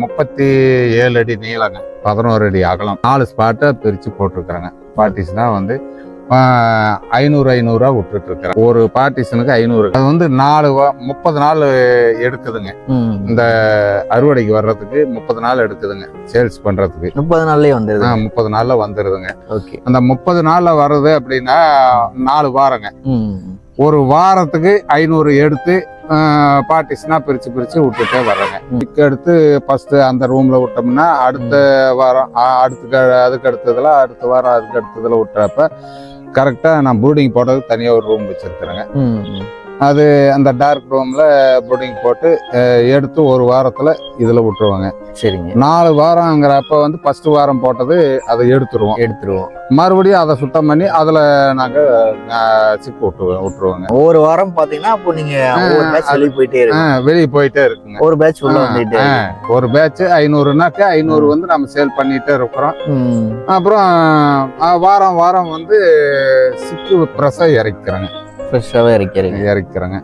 37 அடி நீளங்க, 11 அடி அகலம், 4 ஸ்பாட்டை பிரித்து போட்டிருக்கிறேங்க. பார்ட்டிஷனா வந்து 500 விட்டுட்டு இருக்கிறேன். ஒரு பார்ட்டிஷனுக்கு 500. அது வந்து 30 நாள் எடுக்குதுங்க. இந்த அறுவடைக்கு வர்றதுக்கு 30 நாள் எடுக்குதுங்க. சேல்ஸ் பண்றதுக்கு 30 நாள்லயே வந்துருது. 30 நாள்ல வந்துருதுங்க. ஓகே. அந்த 30 நாள்ல வருது அப்படின்னா 4 வாரங்க. ஒரு வாரத்துக்கு 500 எடுத்து பார்ட்டிஷனா பிரிச்சு விட்டுட்டே வர்றேங்க. எடுத்து ஃபர்ஸ்ட் அந்த ரூம்ல விட்டோம்னா அடுத்த வாரம் அதுக்கு அடுத்த வாரம் அதுக்கு அடுத்ததுல விட்டுறப்ப கரெக்டா நான் ப்ரூடிங் போடுறதுக்கு தனியா ஒரு ரூம் வச்சிருக்கிறேங்க. அது அந்த டார்க் ரூம்ல ப்ரூடிங் போட்டு எடுத்து ஒரு வாரத்துல இதுல விட்டுருவாங்க. சரிங்க. 4 வாரங்கிறப்ப வந்து ஃபர்ஸ்ட் வாரம் போட்டது அதை எடுத்துருவோம். மறுபடியும் அதை சுத்தம் பண்ணி அதுல நாங்க சிப்பு விட்டுருவோங்க. ஒவ்வொரு வாரம் பாத்தீங்கன்னா அப்போ நீங்க வெளியே போயிட்டே இருக்குங்க. ஒரு பேட்ச் உள்ள வந்துட்டே ஒரு பேட்ச் 500னாக்க 500 வந்து நம்ம சேல் பண்ணிட்டே இருக்கிறோம். அப்புறம் வாரம் வந்து சிப்பு ஃப்ரெஷ்ஷா இறக்கிறேங்க. ஃப்ரெஷ்ஷாவே இறக்கிறேங்க.